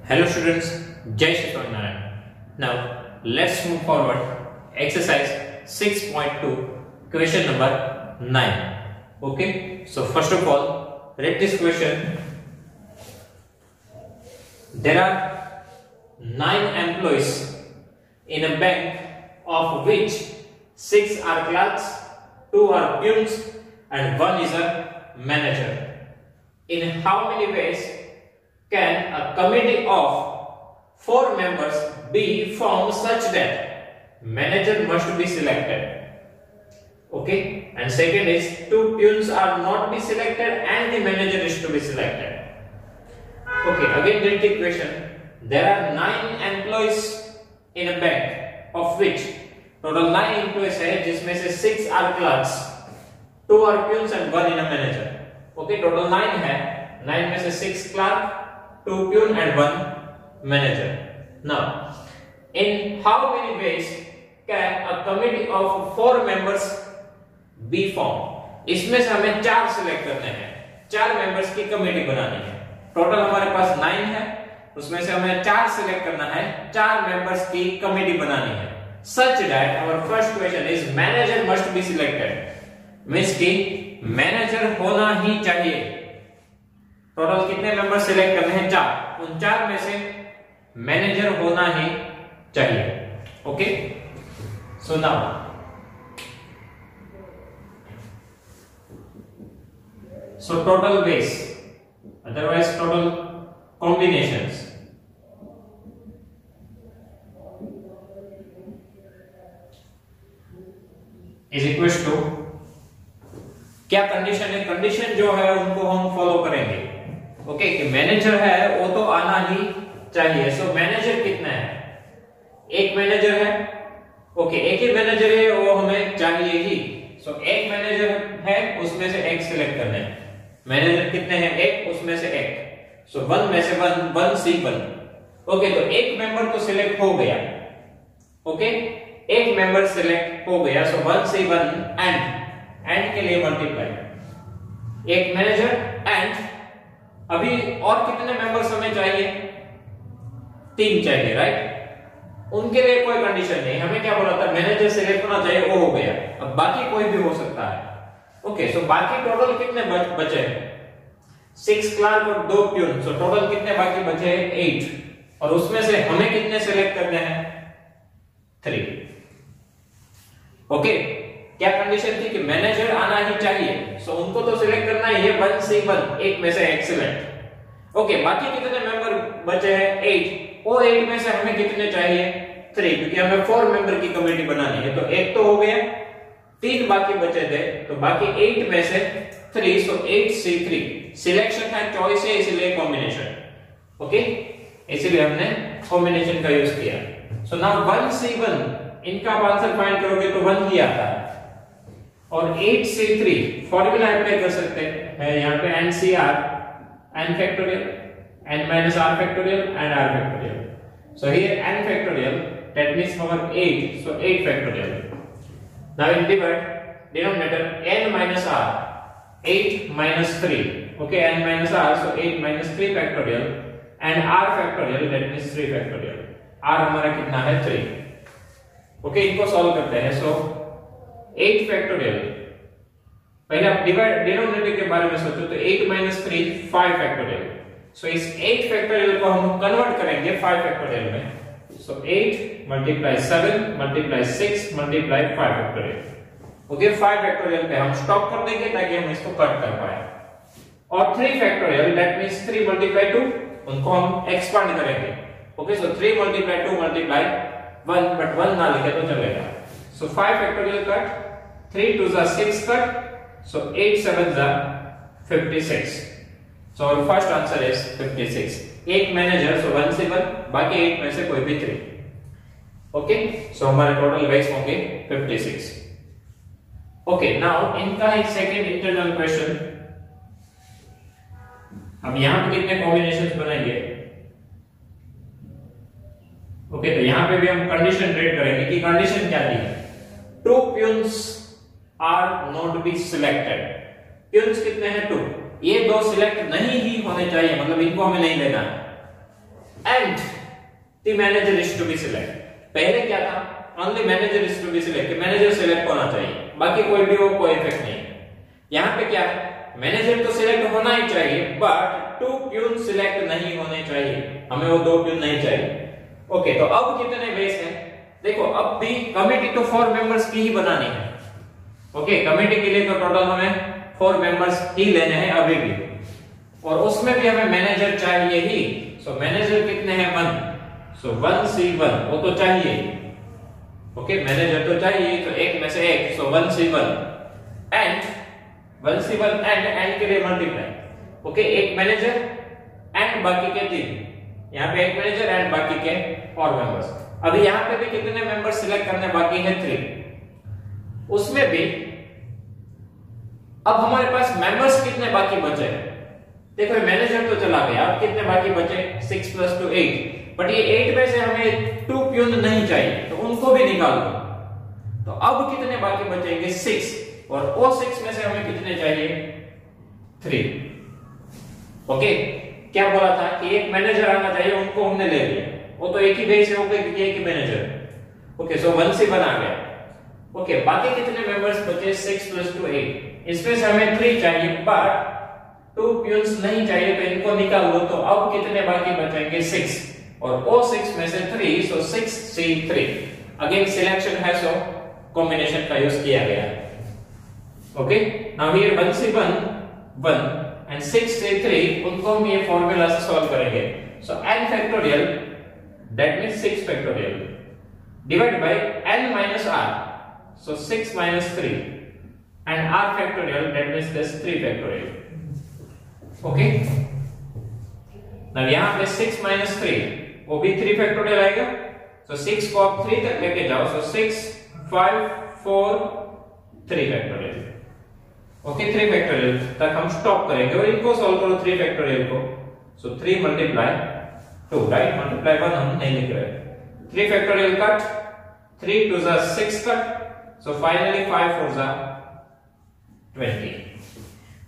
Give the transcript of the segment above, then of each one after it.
Hello students, Jai Shri Swaminarayan. Now let's move forward. Exercise 6.2, question number 9. Okay, so first of all, read this question. There are 9 employees in a bank, of which 6 are clerks, 2 are peons, and 1 is a manager. In how many ways can a committee of 4 members be formed such that manager must be selected? Okay, and second is 2 peons are not be selected and the manager is to be selected. Okay, again read the question. There are 9 employees in a bank, of which total 9 employees है, जिसमें से 6 are clerks, 2 are peons and 1 is a manager. Okay, total 9 है, 9 में से 6 clerk, 2 peon and 1 manager. Now, in how many ways can a committee of 4 members be formed? इसमें से हमें 4 select करने हैं, 4 मेंबर्स की कमेटी बनानी है. टोटल हमारे पास 9 है, उसमें से हमें 4 सिलेक्ट करना है, 4 मेंबर्स की कमेटी बनानी है. Such that our first question is manager must be selected. Means कि मैनेजर होना ही चाहिए. टोटल कितने मेंबर सिलेक्ट करने हैं? 4. उन 4 में से मैनेजर होना ही चाहिए. Okay, so now so total ways, otherwise total combinations. Is equals to, क्या कंडीशन है? कंडीशन जो है उनको हम फॉलो करेंगे. ओके, कि मैनेजर है वो तो आना ही चाहिए. सो मैनेजर कितना है? एक मैनेजर है. ओके, एक ही मैनेजर है, वो हमें चाहिए ही. सो एक मैनेजर है, उसमें से एक सिलेक्ट करना है. मैनेजर कितने हैं? एक, उसमें से एक. सो 1 में से 1 सी 1. ओके, तो एक मेंबर तो सिलेक्ट हो गया. ओके, एक मेंबर सिलेक्ट हो गया. सो 1 सी 1 एंड के लिए मल्टीप्लाई, एक मैनेजर एंड अभी और कितने मेंबर्स हमें चाहिए? 3 चाहिए, राइट? उनके लिए कोई कंडीशन नहीं. हमें क्या बोला था? मैनेजर सिलेक्ट होना चाहिए, वो हो गया. अब बाकी कोई भी हो सकता है. ओके, सो बाकी टोटल कितने बचे हैं? 6 क्लर्क और 2 प्यून. सो टोटल कितने बाकी बचे हैं? 8. और उसमें से हमें कितने सिलेक्ट करने हैं? 3. ओके, क्या कंडीशन थी? कि मैनेजर आना ही चाहिए. सो उनको तो सिलेक्ट करना ही है. 1 से 1, एक में से एक सिलेक्ट. ओके, बाकी कितने मेंबर बचे हैं? 8. वो 8 में से हमें कितने चाहिए? 3, क्योंकि हमें 4 मेंबर की कमेटी बनानी है. तो एक तो हो गया, 3 बाकी बचे थे. तो बाकी 8 में से 3, सो 8 से 3. सिलेक्शन है, चॉइस है, इसलिए कॉम्बिनेशन. ओके, इसलिए हमने कॉम्बिनेशन का यूज किया. सो नाउ 1 से 1, इनका आप आंसर फाइंड करोगे तो 1 ही आता है. और 8 से 3 फॉर्मूला अप्लाई कर सकते हैं. यहाँ पे NCR, n factorial, n minus r factorial and r factorial. So here n factorial, that means power 8, so 8 factorial. Now in divide, denominator n minus r, 8 minus 3. Okay, n minus r, so 8 minus 3 factorial and r factorial, that means 3 factorial. r हमारा कितना है? 3. Okay, इनको solve करते हैं. सो 8 factorial, पहले आप denominator के बारे में सोचो. तो 8 minus 3 5 फैक्टोरियल. सो इस 8 फैक्टोरियल को हम कन्वर्ट करेंगे 5 फैक्टोरियल में. सो 8 multiply 7 multiply 6 multiply 5 factorial. Okay, 5 factorial पे हम स्टॉप कर देंगे ताकि हम इसको कट कर पाए. और 3 फैक्टोरियल, दैट मींस 3 मल्टीप्लाई 2, उनको हम एक्सपांड करेंगे. Okay, so 3 multiply 2 multiply 1, but 1 ना लिखे तो चलेगा. सो 5 फैक्टोरियल कट, 3 2 जा 6 कट, so 8 7 जा 56. so our first answer is 56. एक मैनेजर, so 1 से 1, बाकी 8 में से कोई भी 3. ओके, सो हमारे टोटल वेज होंगे 56. ओके, नाउ इनका एक सेकंड इंटरनल क्वेश्चन. अब यहां पे कितने कॉम्बिनेशंस बनाएंगे? ओके, तो यहां पे भी हम कंडीशन रेड करेंगे कि कंडीशन क्या दी है. 2 peons are not be selected. peons कितने हैं? 2. ये 2 सिलेक्ट नहीं ही होने चाहिए, मतलब इनको हमें नहीं लेना है. and the manager is to be select। पहले क्या था, only manager is to be select, manager select होना चाहिए, बाकी कोई भी हो कोई इफेक्ट नहीं। यहाँ पे क्या है, मैनेजर तो सिलेक्ट होना ही चाहिए बट 2 प्यून सिलेक्ट नहीं होने चाहिए, हमें वो 2 प्यून नहीं चाहिए। ओके, तो अब कितने वेस हैं, देखो अब भी कमेटी तो 4 मेंबर्स की ही बनानी है। ओके, कमेटी के लिए तो टोटल हमें 4 मेंबर्स ही लेने हैं अभी भी, और उसमें भी हमें मैनेजर चाहिए ही। सो मैनेजर कितने हैं, 1, सो 1C1 वो तो चाहिए। ओके, मैनेजर तो चाहिए, तो एक में से एक, सो 1C1 एंड 1C1 एंड के लिए मल्टीप्लाई। ओके, एक मैनेजर एंड बाकी के 3, यहाँ पे एक मैनेजर एंड बाकी के और मेंबर्स। अभी यहाँ पे भी कितने मेंबर्स सिलेक्ट करने बाकी है, 3। उसमें भी अब हमारे पास मेंबर्स कितने बाकी बचे, देखो मैनेजर तो चला गया, अब कितने बाकी बचे, 6 + 2 8, बट ये 8 में से हमें 2 प्यून नहीं चाहिए, तो उनको भी निकाल दो। तो अब कितने बाकी बचेंगे, 6, और वो 6 में से हमें कितने चाहिए, 3। ओके, क्या बोला था कि एक मैनेजर आना चाहिए, उनको हमने ले लिया, वो तो एक ही बेस है, ओके, एक ही मैनेजर। ओके, सो 1C1 आ गया। ओके, बाकी कितने मेंबर्स बचे, 6 + 2 8, इसमें से हमें 3 चाहिए बट 2 प्यून्स नहीं चाहिए, तो इनको निकाल दो। तो अब कितने बाकी बचेंगे, 6, और वो 6 में से 3, सो 6C3। अगेन सिलेक्शन है, सो कॉम्बिनेशन का यूज किया गया। Okay, now here 1C1 1 and 6C3, उनको हम ये फॉर्मूला से सॉल्व करेंगे। सो n factorial that means 6 factorial divide by n - r, so 6 - 3 and r factorial that means this 3 factorial. Okay, now यहां पे 6 - 3 वो भी 3 फैक्टोरियल आएगा, सो 6 को आप 3 तक लेके जाओ, सो 6 5 4 3 फैक्टोरियल। ओके, 3 फैक्टोरियल तक हम स्टॉप करेंगे और इनको सॉल्व करो 3 फैक्टोरियल को। सो 3 × 2, राइट, मल्टीप्लाई 1 हम नहीं लिख रहे। 3 factorial cut, 3 × 2 = 6 cut, so finally 5 × 4 = 20।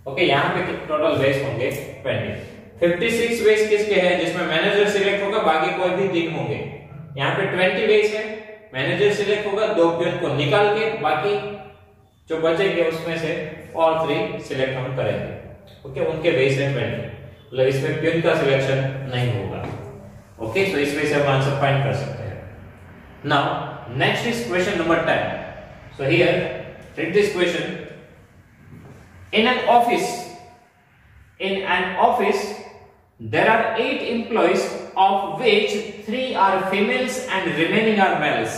Okay, यहां पे टोटल वेस होंगे 20। 56 वेस किसके हैं, जिसमें मैनेजर सिलेक्ट होगा, बाकी कोई भी 3 होंगे। यहाँ पे 20 वेस है, मैनेजर सिलेक्ट होगा, 2 प्यून को निकाल के बाकी जो बचेंगे उसमें से और 3 सिलेक्ट हम करेंगे। ओके, उनके बेस है 20, मतलब इसमें प्यून का सिलेक्शन नहीं होगा। ओके, सो इस वजह से हम आंसर फाइंड कर सकते हैं। Now next is question number 10। So here read this question. In an office there are 8 employees, of which 3 are females and remaining are males.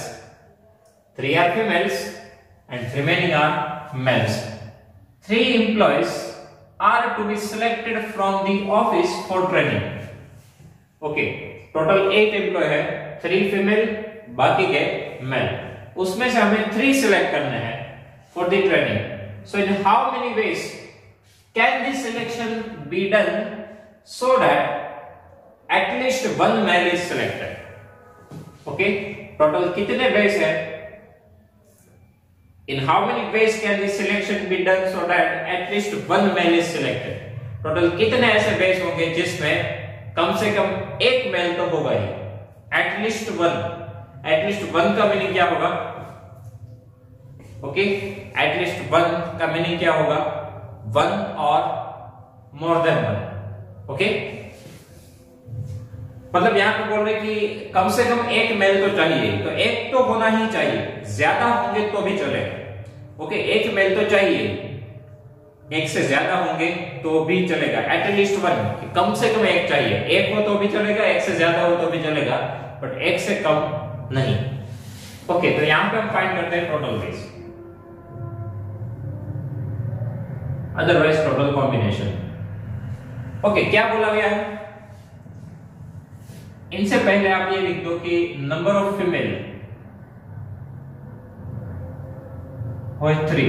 3 are females and remaining are males. 3 employees are to be selected from the office for training. Okay, total 8 employee है, 3 female बाकी के male, उसमें से हमें 3 select करने हैं for the training. So in how many ways can this selection be done so that at least 1 male is selected? Okay, total कितने ways है? In how many ways can this selection be done so that at least 1 male is selected? Total कितने ऐसे ways होंगे जिसमें कम से कम एक mail तो होगा ही, at least 1. at least 1 का मीनिंग क्या होगा? ओके, at least 1 का मीनिंग क्या होगा? 1 और more than 1. ओके, मतलब यहां पे बोल रहे कि कम से कम एक मेल तो चाहिए, तो एक तो होना ही चाहिए, ज्यादा होंगे तो भी चलेगा। ओके, एक मेल तो चाहिए, एक से ज्यादा होंगे तो भी चलेगा। एटलीस्ट 1, कम से कम एक चाहिए, एक हो तो भी चलेगा, एक से ज्यादा हो तो भी चलेगा, बट एक से कम नहीं। ओके, तो यहां पे हम फाइंड करते हैं total wedge, otherwise total combination. Okay, क्या बोला गया है? इनसे पहले आप ये लिख दो कि नंबर ऑफ फीमेल और 3,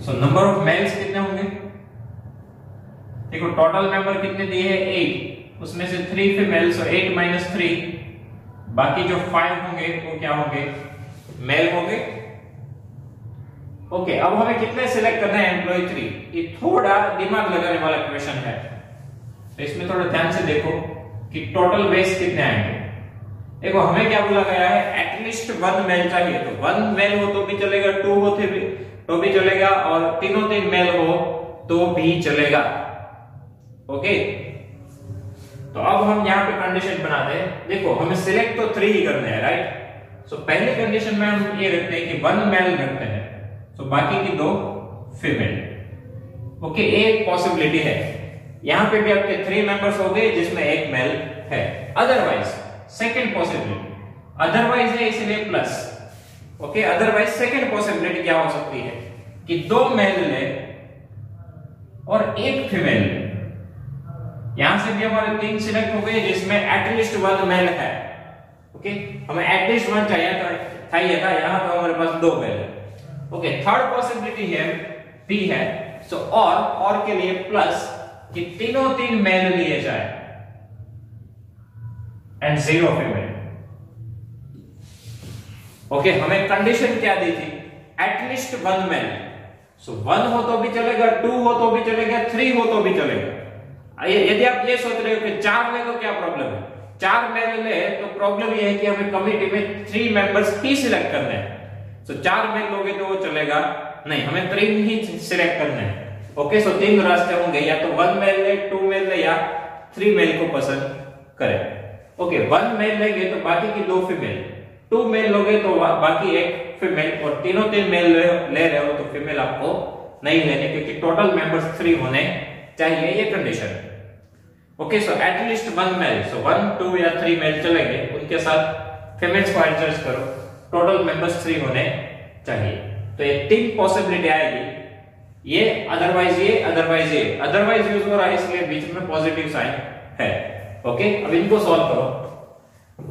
सो नंबर ऑफ मेल्स कितने होंगे? देखो टोटल मेंबर कितने दिए हैं? 8, उसमें से 3 फीमेल, सो 8 - 3, बाकी जो 5 होंगे वो क्या होंगे? मेल होंगे। ओके, अब हमें कितने सिलेक्ट करना है? एम्प्लॉय 3। ये थोड़ा दिमाग लगाने वाला क्वेश्चन है, तो इसमें थोड़ा ध्यान से देखो। कि टोटल मेल्स कितने आएंगे। देखो हमें क्या बोला गया है, एटलीस्ट 1 मेल चाहिए, तो 1 मेल हो तो भी चलेगा, 2 हो तो भी चलेगा, और तीनों 3 मेल हो तो भी चलेगा। ओके, तो अब हम यहाँ पे कंडीशन बनाते हैं। देखो हमें सिलेक्ट तो 3 ही करने हैं, राइट। सो पहले कंडीशन में हम ये रखते हैं कि 1 मेल रखते हैं, तो बाकी की 2 फीमेल। ओके, एक पॉसिबिलिटी है, यहाँ पे भी आपके 3 मेंबर्स हो गए जिसमें 1 मेल है। अदरवाइज सेकंड पॉसिबिलिटी, अदरवाइज है इसलिए plus. Okay, otherwise second possibility क्या हो सकती है कि 2 मेल ले और 1 फीमेल। यहां से भी हमारे 3 सिलेक्ट हो गए जिसमें एटलीस्ट 1 मेल है। ओके, हमें एटलीस्ट 1 चाहिए था, यहां पे हमारे पास 2 मेल है। ओके, थर्ड पॉसिबिलिटी है बी है, सो और के लिए प्लस कि तीनों 3 मेल लिए जाए एंड 0 फीमेल। ओके, हमें कंडीशन क्या दी थी, एटलीस्ट 1 मेल। सो 1 हो तो भी चलेगा, 2 हो तो भी चलेगा, 3 हो तो भी चलेगा। यदि आप ये सोच रहे हो कि 4 ले तो क्या प्रॉब्लम है, 4 मेल ले तो प्रॉब्लम ये है कि हमें कमिटी में 3 मेंबर्स ही सिलेक्ट करने हैं। सो 4 मेल लोगे तो वो चलेगा नहीं, हमें 3 ही सिलेक्ट करने हैं। ओके, सो 3 रास्ते होंगे, या तो 1 मेल ले, 2 मेल ले, या 3 मेल को पसंद करें। ओके, 1 मेल लेंगे तो बाकी की 2 फीमेल, 2 मेल लोगे तो बाकी 1 फीमेल, और तीनों 3 मेल ले रहे हो तो फीमेल आपको नहीं लेने, क्योंकि टोटल मेंबर्स 3 होने चाहिए, ये condition. Okay, so at least 1 male, so 1, 2 या 3 मेल चलेंगे, उनके साथ फीमेल्स को एडजस्ट करो, टोटल मेंबर्स 3 होने चाहिए। तो ये 3 पॉसिबिलिटी आएगी, ये अदरवाइज ये अदरवाइज ये, अदरवाइज यूज हो रहा है इसलिए बीच में पॉजिटिव साइन है। ओके, अब इनको सॉल्व करो।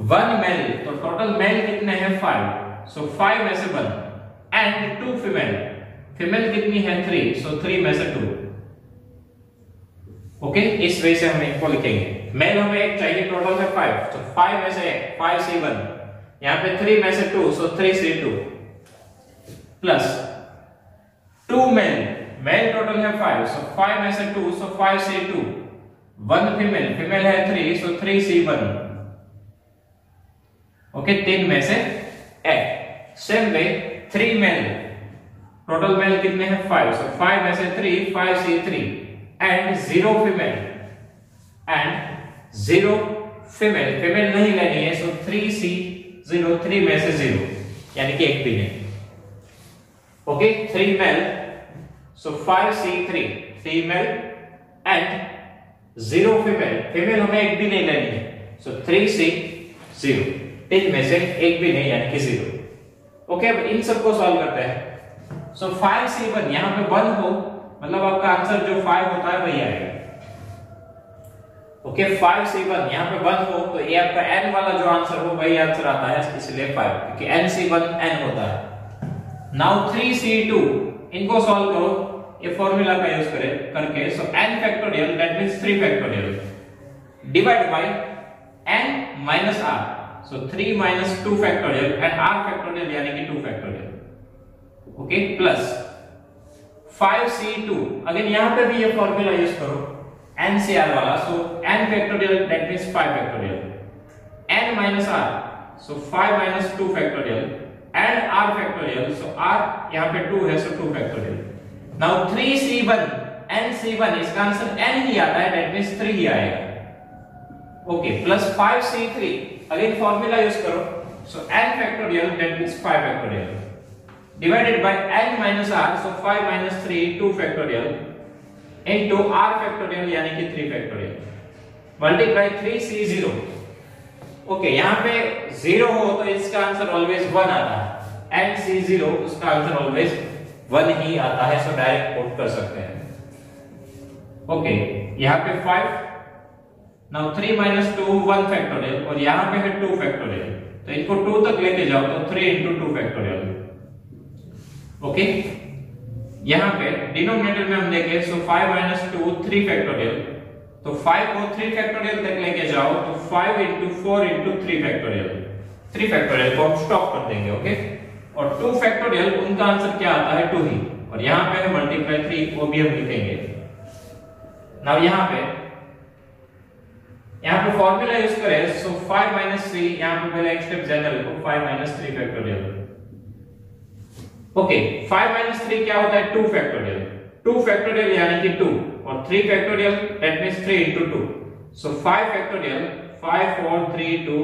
1 मेल, तो टोटल मेल कितने हैं 5, सो 5 में से 1 एंड 2 फीमेल, फीमेल कितनी है 3, सो 3 में से 2। ओके, इस वे से हम इनको लिखेंगे। मेल हमें 1 चाहिए, टोटल है 5, तो 5 में से 1, 5 से 1, यहाँ पे 3 में से 2, सो 3 से 2 प्लस 2 मेल, मेल टोटल है 5, सो 5 में से 2, सो 5 से 2, 1 फीमेल, फीमेल है 3, सो 3 से 1। ओके, 3 में से 1। Same way 3 male, total male कितने हैं 5, सो 5 में से 3, 5 से 3 and 0 female and 0 female, female नहीं लेनी है, सो 3 से 0, 3 में से 0 यानी कि 1 भी नहीं। ओके, 3 मेल, सो 5 से 3 फीमेल एंड 0 फीमेल, फीमेल हमें 1 भी नहीं लेनी है, सो 3 से 0, 3 में से 1 भी नहीं यानी कि 0। ओके, अब इन सबको सॉल्व करते हैं। सो 5 से 1, यहां पे 1 हो मतलब आपका आंसर जो 5 होता है वही आएगा। ओके, 5 से 1, यहां पे 1 हो तो ये आपका n वाला जो आंसर हो वही आंसर आता है, इसलिए 5, क्योंकि n से 1 n होता है। नाउ 3 से 2, इनको सॉल्व करो ये फॉर्मूला का यूज करके, सो n factorial that means 3 factorial divide by n minus r, so 3 minus 2 factorial and r factorial यानी कि 2 फैक्टोरियल। ओके, प्लस 5 से 2, अगेन यहां पे भी ये फॉर्मूला यूज करो n से r वाला, सो n factorial that means 5 factorial, n minus r, so 5 minus 2 factorial and r factorial, so r यहां पे 2 है, सो 2 फैक्टोरियल। नाउ 3 से 1, n से 1, इसका आंसर n ही आता है, दैट मींस 3 ही आएगा। ओके, प्लस 5 से 3, अगेन फॉर्मूला यूज करो, सो n factorial that means 5 factorial divided by n minus r, so 5 minus 3, 2 factorial into r factorial यानी कि 3 factorial multiply 3 से 0। ओके, यहाँ पे 0 हो तो इसका आंसर ऑलवेज 1 आता है, n से 0 उसका आंसर ऑलवेज 1 ही आता है, सो डायरेक्ट पुट कर सकते हैं। ओके, यहाँ पे 5, नाउ 3 minus 2 1 factorial और यहाँ पे है 2 factorial, तो इनको 2 तक लेके जाओ तो 3 into 2 factorial। ओके, यहां पे डिनोमिनेटर में हम देखें, सो 5 minus 2 3 फैक्टोरियल, तो 5 को 3 फैक्टोरियल तक लेके जाओ तो 5 into 4 into 3 फैक्टोरियल, 3 फैक्टोरियल को हम स्टॉप कर देंगे। ओके, और 2 फैक्टोरियल उनका आंसर क्या आता है 2 ही, और यहां पे है मल्टीप्लाई 3, वो भी हम लिखेंगे। नाउ यहां पे यहाँ पे फॉर्मूला यूज करें, सो 5 माइनस 3, यहाँ पे पहले एक स्टेप ज्यादा लिखो, 5 माइनस 3 फैक्टोरियल। ओके, 5 माइनस 3 क्या होता है? 2 फैक्टोरियल। 2 फैक्टोरियल यानी कि 2, और 3 factorial that means 3 into 2। So 5 factorial, 5 4 3 2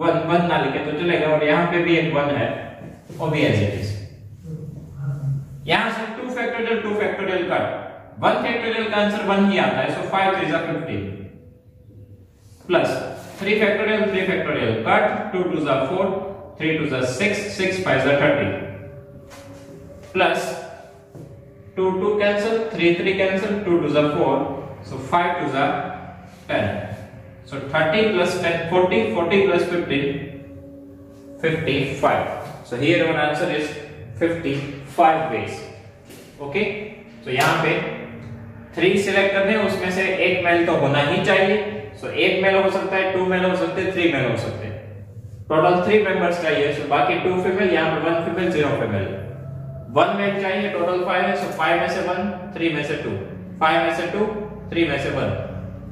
1, 1 ना लिखे तो चलेगा, और यहाँ पे भी एक 1 है, वो भी एज इट इज। यहाँ से 2 फैक्टोरियल कट, 1 फैक्टोरियल का आंसर 1 ही आता है, सो 5 3 जा 15 प्लस 3 फैक्टोरियल कट, 2 2 जा 4, 3 2 जा 6, 6 5 जा 30 प्लस 2 2 कैंसिल, 3 3 कैंसिल, 2 2 जा 4, so 5 2 जा 10, so 30 plus 10 40, 40 plus 15 55, so here our answer is 55 ways। Okay, तो यहाँ पे 3 सिलेक्ट करने हैं, उसमें से एक मेल तो होना ही चाहिए, सो एक मेल हो सकता है, 2 मेल हो सकते हैं, 3 मेल हो सकते हैं, टोटल 3 मेंबर्स चाहिए, सो बाकी 2 फीमेल, यहाँ पे 1 फीमेल 0 फीमेल, 1 मेल चाहिए, टोटल 5 है, सो 5 में से 1, 3 में से 2, 5 में से 2, 3 में से 1,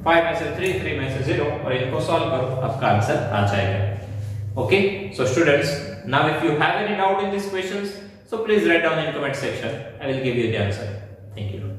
5 में से 3, 3 में से 0, और इनको सॉल्व करो, आपका आंसर आ जाएगा। Okay, so students, now if you have any doubt in this questions, so please write down in comment section, I will give you the answer। Thank you।